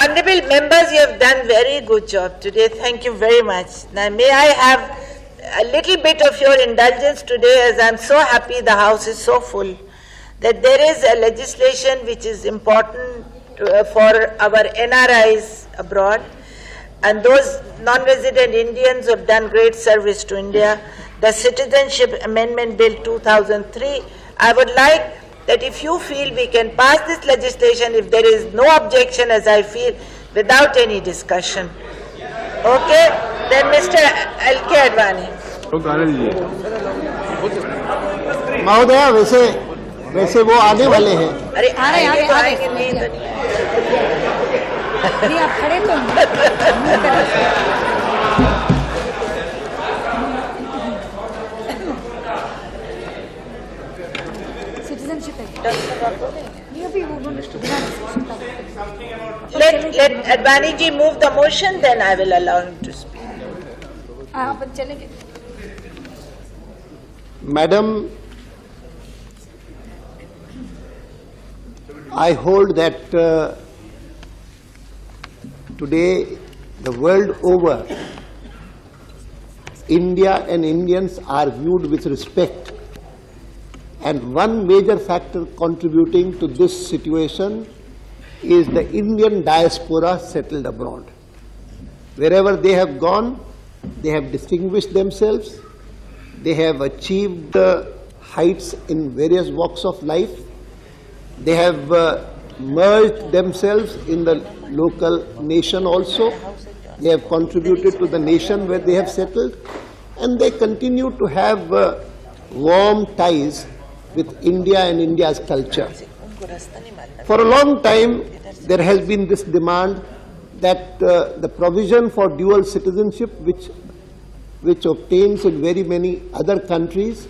Honourable members, you have done very good job today. Thank you very much. Now, may I have a little bit of your indulgence today, as I am so happy the House is so full, that there is a legislation which is important for our NRIs abroad and those non-resident Indians who have done great service to India. The Citizenship Amendment Bill 2003, I would like that if you feel we can pass this legislation, if there is no objection, as I feel, without any discussion. Okay? Then Mr. L.K. Advani. महोदया, वैसे वो आने वाले हैं। अरे आएंगे नहीं तो नहीं, आप खड़े तो citizenship Let Advani ji move the motion, then I will allow him to speak. अपन चलेंगे। Madam, I hold that today, the world over, India and Indians are viewed with respect. And one major factor contributing to this situation is the Indian diaspora settled abroad. Wherever they have gone, they have distinguished themselves, they have achieved heights in various walks of life, they have merged themselves in the local nation also, they have contributed to the nation where they have settled, and they continue to have warm ties with India and India's culture. For a long time, there has been this demand that the provision for dual citizenship, which obtains in very many other countries,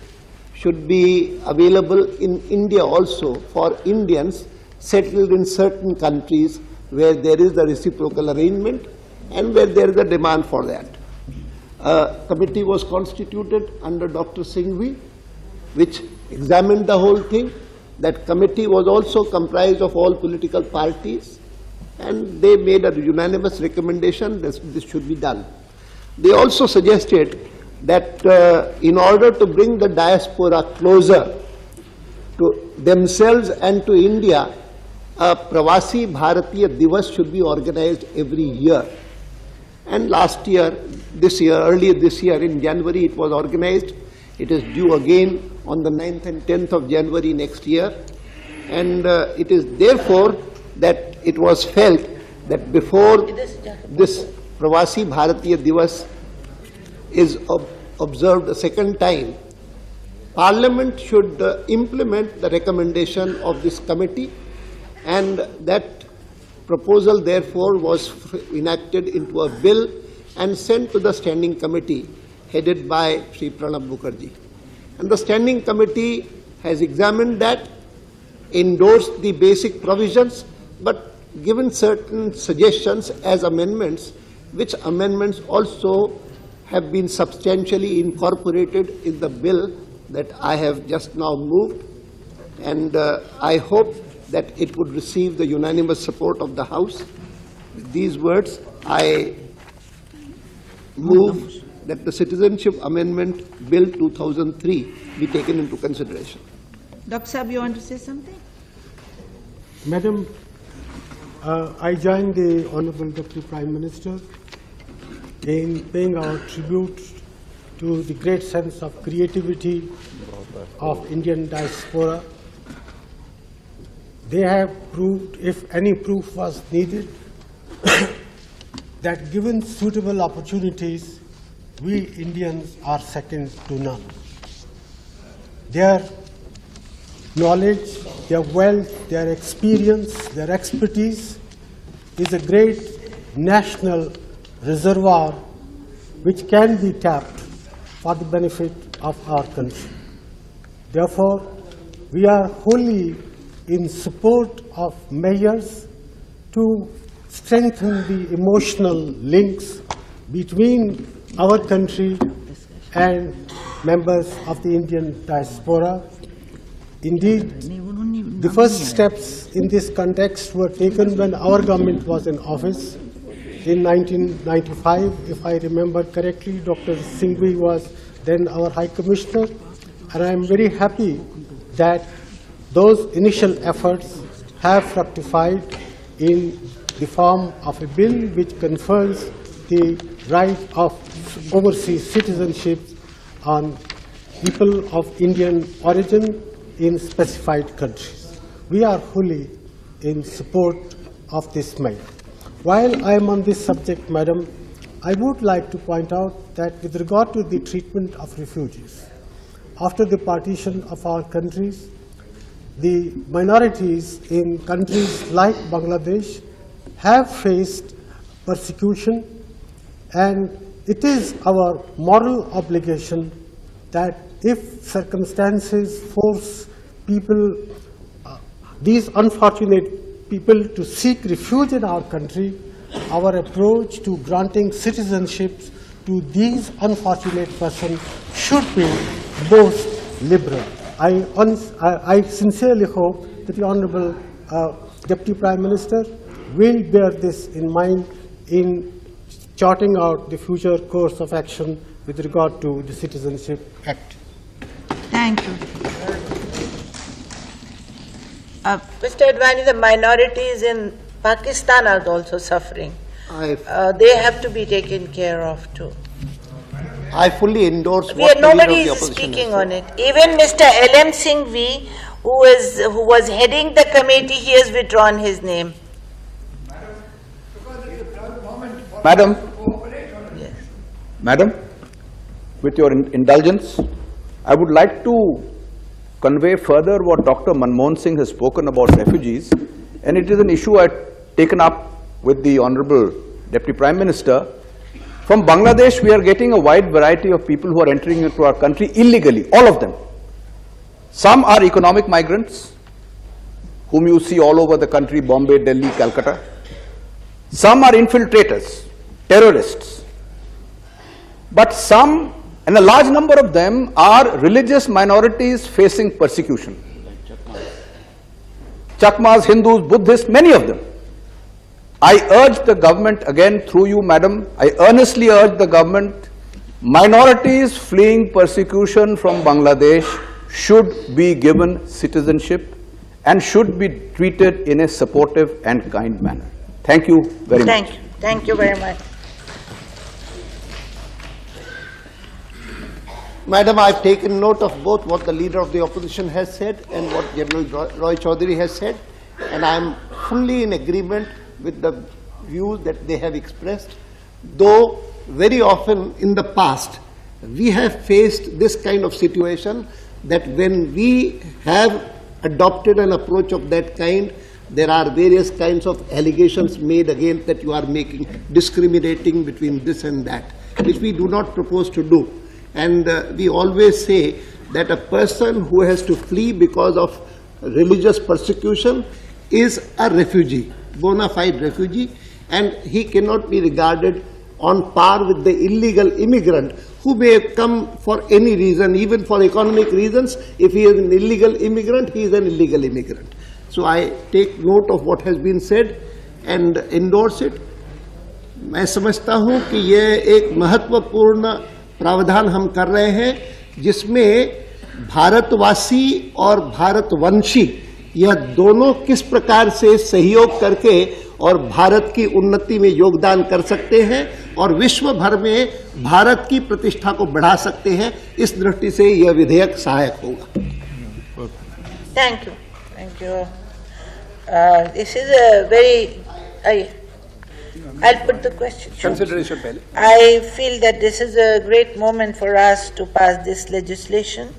should be available in India also for Indians settled in certain countries where there is a reciprocal arrangement and where there is a demand for that. A committee was constituted under Dr. Singhvi, which examined the whole thing. That committee was also comprised of all political parties, and they made a unanimous recommendation that this should be done. They also suggested that in order to bring the diaspora closer to themselves and to India, a Pravasi Bharatiya Divas should be organized every year. And earlier this year in January it was organized. It is due again on the 9th and 10th of January next year. And it is therefore that it was felt that before this Pravasi Bharatiya Divas is observed a second time, Parliament should implement the recommendation of this committee, and that proposal therefore was enacted into a bill and sent to the Standing Committee headed by Shri Pranab Mukherjee. And the Standing Committee has examined that, endorsed the basic provisions, but given certain suggestions as amendments, which amendments also have been substantially incorporated in the bill that I have just now moved. And I hope that it would receive the unanimous support of the House. With these words, I move that the Citizenship Amendment Bill 2003 be taken into consideration. Dr. Saab, you want to say something? Madam, I join the Honorable Deputy Prime Minister in paying our tribute to the great sense of creativity of Indian diaspora. They have proved, if any proof was needed, that given suitable opportunities, we Indians are second to none. Their knowledge, their wealth, their experience, their expertise is a great national reservoir which can be tapped for the benefit of our country. Therefore, we are wholly in support of measures to strengthen the emotional links between our country and members of the Indian diaspora. Indeed, The first steps in this context were taken when our government was in office in 1995. If I remember correctly, Dr. Singhvi was then our High Commissioner, and I am very happy that those initial efforts have fructified in the form of a bill which confers the right of overseas citizenship on people of Indian origin in specified countries. We are fully in support of this measure. While I am on this subject, Madam, I would like to point out that with regard to the treatment of refugees, after the partition of our countries, the minorities in countries like Bangladesh have faced persecution, and it is our moral obligation that if circumstances force people, these unfortunate people to seek refuge in our country, our approach to granting citizenships to these unfortunate persons should be most liberal. I sincerely hope that the Honourable Deputy Prime Minister will bear this in mind in charting out the future course of action with regard to the Citizenship Act. Thank you. Mr. Advani, the minorities in Pakistan are also suffering. They have to be taken care of too. I fully endorse what Nobody the is opposition speaking has on said. it. Even Mr. L.M. Singhvi, who was heading the committee, he has withdrawn his name. Madam, Madam, with your indulgence, I would like to convey further what Dr. Manmohan Singh has spoken about refugees, and it is an issue I have taken up with the Honourable Deputy Prime Minister. From Bangladesh, we are getting a wide variety of people who are entering into our country illegally, all of them. Some are economic migrants, whom you see all over the country, Bombay, Delhi, Calcutta. Some are infiltrators, terrorists. But some, and a large number of them, are religious minorities facing persecution. Chakmas, Hindus, Buddhists, many of them. I urge the government, again through you, Madam, I earnestly urge the government, minorities fleeing persecution from Bangladesh should be given citizenship and should be treated in a supportive and kind manner. Thank you very much. Thank you. Thank you very much. Madam, I have taken note of both what the Leader of the Opposition has said and what General Roy Chaudhary has said, and I am fully in agreement with the views that they have expressed, though very often in the past we have faced this kind of situation that when we have adopted an approach of that kind, there are various kinds of allegations made against that you are making, discriminating between this and that, which we do not propose to do. And we always say that a person who has to flee because of religious persecution is a refugee, bona fide refugee, and he cannot be regarded on par with the illegal immigrant who may come for any reason, even for economic reasons. If he is an illegal immigrant, he is an illegal immigrant. So I take note of what has been said and endorse it. मैं समझता हूँ कि ये एक महत्वपूर्ण प्रावधान हम कर रहे हैं जिसमें भारतवासी और भारतवंशी यह दोनों किस प्रकार से सहयोग करके और भारत की उन्नति में योगदान कर सकते हैं और विश्व भर में भारत की प्रतिष्ठा को बढ़ा सकते हैं, इस दृष्टि से यह विधेयक सहायक होगा। Thank you. Thank you. This is a very... I'll put the question. Consideration pehle. I feel that this is a great moment for us to pass this legislation.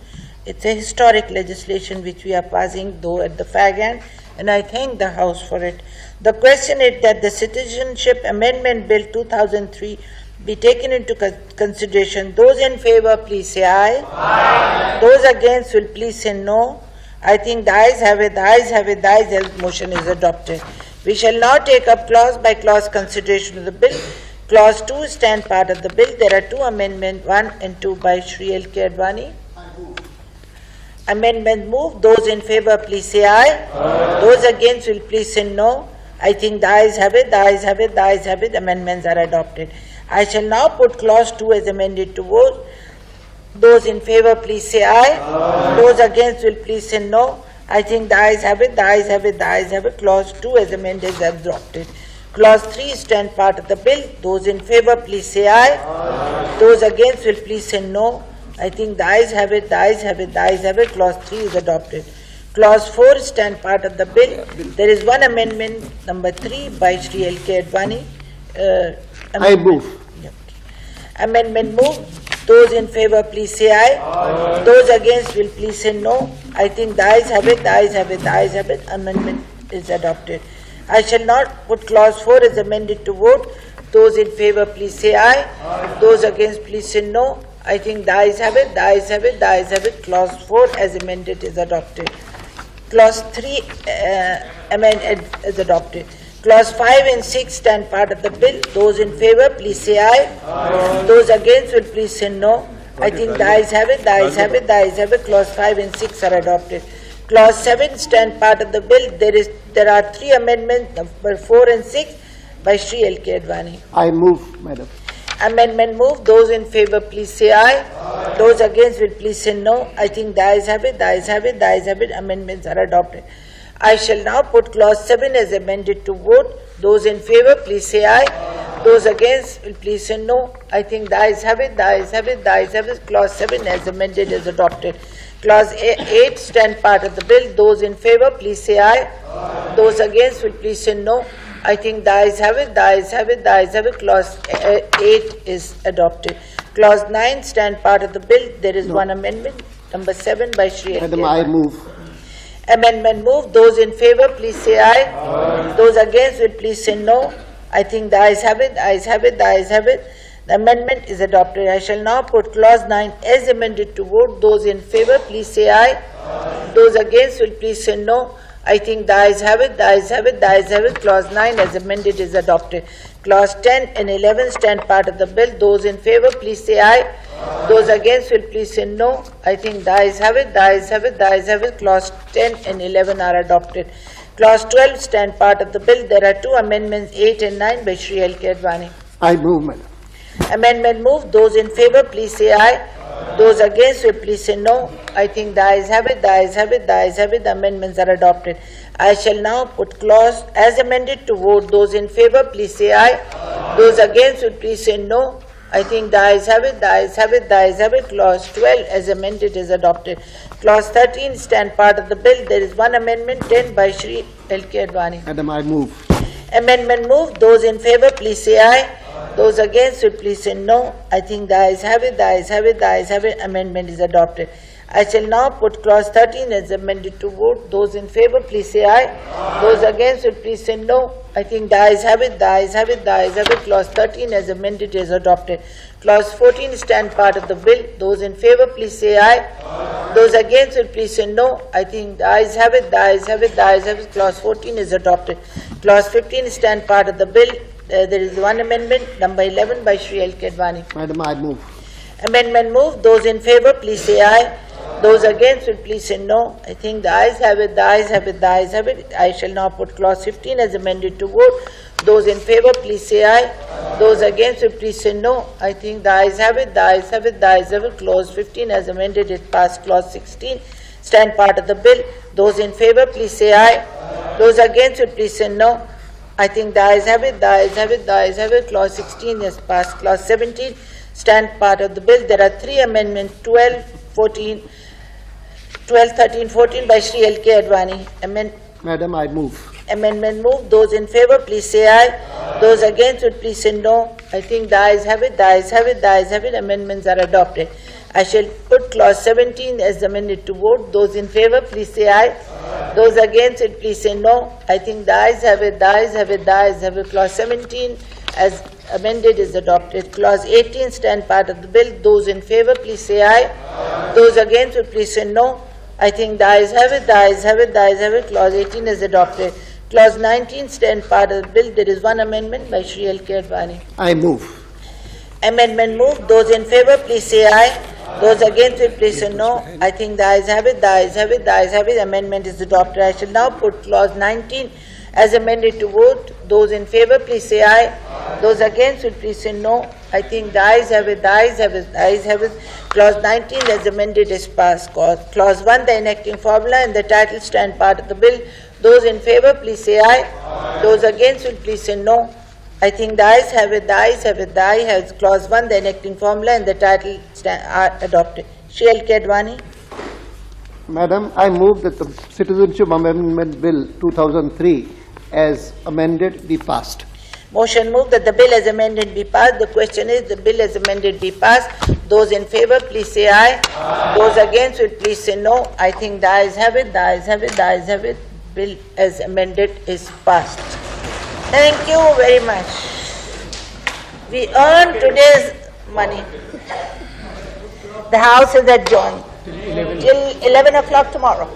It's a historic legislation which we are passing, though at the fag end, and I thank the House for it. The question is that the Citizenship Amendment Bill 2003 be taken into consideration. Those in favor, please say aye. Aye. Those against will please say no. I think the ayes have it, the ayes have it, the ayes have it, motion is adopted. We shall now take up clause by clause consideration of the bill. Clause 2 stand part of the bill. There are two amendments, 1 and 2 by Shri L.K. Advani. Amendment moved. Those in favor, please say aye. Those against will please say no. I think the ayes have it, the ayes have it, the ayes have it. Amendments are adopted. I shall now put clause 2 as amended to vote. Those in favor, please say aye. Those against will please say no. I think the ayes have it, the ayes have it, the ayes have it. Clause 2 as amended is adopted. Clause 3 stand part of the bill. Those in favor, please say aye. Those against will please say no. I think the ayes have it, the ayes have it, the ayes have it. Clause 3 is adopted. Clause 4 stand part of the bill. There is one amendment, number 3, by Shri L.K. Advani. I move. Amendment moved. Those in favor, please say aye. Those against will please say no. I think the ayes have it, the ayes have it, the ayes have it. Amendment is adopted. I shall not put clause 4 as amended to vote. Those in favor, please say aye. Those against, please say no. I think the ayes have it, the ayes have it, the ayes have it. Clause 4 as amended is adopted. Clause 3 amended is adopted. Clause 5 and 6 stand part of the bill. Those in favor, please say aye. Those against will please say no. I think the ayes have it, the ayes have it, the ayes have it. Clause 5 and 6 are adopted. Clause 7 stand part of the bill. There are 3 amendments, number 4 and 6, by Shri L.K. Advani. I move, Madam. Amendment moved. Those in favor, please say aye. Those against will please say no. I think the ayes have it, the ayes have it, the ayes have it. Amendments are adopted. I shall now put clause 7 as amended to vote. Those in favor, please say aye. Those against will please say no. I think the ayes have it, the ayes have it, the ayes have it. Clause 7 as amended is adopted. Clause 8 stand part of the bill. Those in favor, please say aye. Those against will please say no. I think the ayes have it, the ayes have it, the ayes have it. Clause 8 is adopted. Clause 9 stand part of the bill. There is one amendment, number 7, by Shri. Madam, I move. Amendment moved. Those in favor, please say aye. Those against will please say no. I think the ayes have it, the ayes have it, the ayes have it. The amendment is adopted. I shall now put clause 9 as amended to vote. Those in favor, please say aye. Those against will please say no. I think the ayes have it, the ayes have it, the ayes have it. Clause 9 as amended is adopted. Clause 10 and 11 stand part of the bill. Those in favor, please say aye. Those against will please say no. I think the ayes have it, the ayes have it, the ayes have it. Clause 10 and 11 are adopted. Clause 12 stand part of the bill. There are 2 amendments, 8 and 9, by Shri L.K. Advani. I move, Madam. Amendment moved. Those in favor, please say aye. Those against will please say no. I think the ayes have it, the ayes have it, the ayes have it. The amendments are adopted. I shall now put clause as amended to vote. Those in favor, please say aye. Those against will please say no. I think the ayes have it, the ayes have it, the ayes have it. Clause 12 as amended is adopted. Clause 13 stand part of the bill. There is one amendment, 10, by Shri L.K. Advani. Madam, I move. Amendment moved. Those in favor, please say aye. Those against will please say no. I think the ayes have it, the ayes have it, the ayes have it. Amendment is adopted. I shall now put clause 13 as amended to vote. Those in favor, please say aye. Those against will please say no. I think the ayes have it, the ayes have it, the ayes have it. Clause 13 as amended is adopted. Clause 14 stand part of the bill. Those in favor, please say aye. Those against will please say no. I think the ayes have it, the ayes have it, the ayes have it. Clause 14 is adopted. Clause 15 stand part of the bill. There is one amendment, number 11, by Shri L.K. Advani. Madam, I move. Amendment moved. Those in favor, please say aye. Those against will please say no. I think the ayes have it, the ayes have it, the ayes have it. I shall now put clause 15 as amended to vote. Those in favor, please say aye. Those against will please say no. I think the ayes have it, the ayes have it, the ayes have it. Clause 15 as amended is passed. Clause 16 stand part of the bill. Those in favor, please say aye. Those against will please say no. I think the ayes have it, the ayes have it, the ayes have it. Clause 16 is passed. Clause 17 stand part of the bill. There are 3 amendments, 12, 13, 14 by Shri L.K. Advani. Madam, I move. Amendment moved. Those in favor, please say aye. Those against will please say no. I think the ayes have it, the ayes have it, the ayes have it. Amendments are adopted. I shall put clause 17 as amended to vote. Those in favor, please say aye. Those against it, please say no. I think the ayes have it, the ayes have it, the ayes have it. Clause 17 as amended is adopted. Clause 18 stand part of the bill. Those in favor, please say aye. Those against will please say no. I think the ayes have it, the ayes have it, the ayes have it. Clause 18 is adopted. Clause 19 stand part of the bill. There is one amendment by Shri L.K. Advani. I move. Amendment moved. Those in favor, please say aye. Those against will please say no. I think the ayes have it, the ayes have it, the ayes have it. Amendment is adopted. I shall now put clause 19 as amended to vote. Those in favour, please say aye. Those against will please say no. I think the ayes have it, the ayes have it, the ayes have it. Clause 19 as amended is passed. Clause 1, the enacting formula and the title stand part of the bill. Those in favour, please say aye. Those against will please say no. I think the ayes have it, the ayes have it, the ayes have it. Clause 1, the enacting formula and the title are adopted. Shri Advani. Madam, I move that the Citizenship Amendment Bill 2003 as amended be passed. Motion moved that the bill as amended be passed. The question is the bill as amended be passed. Those in favour, please say aye. Those against will please say no. I think the ayes have it, the ayes have it, the ayes have it. Bill as amended is passed. Thank you very much. We earned today's money. The House is adjourned till 11 o'clock tomorrow.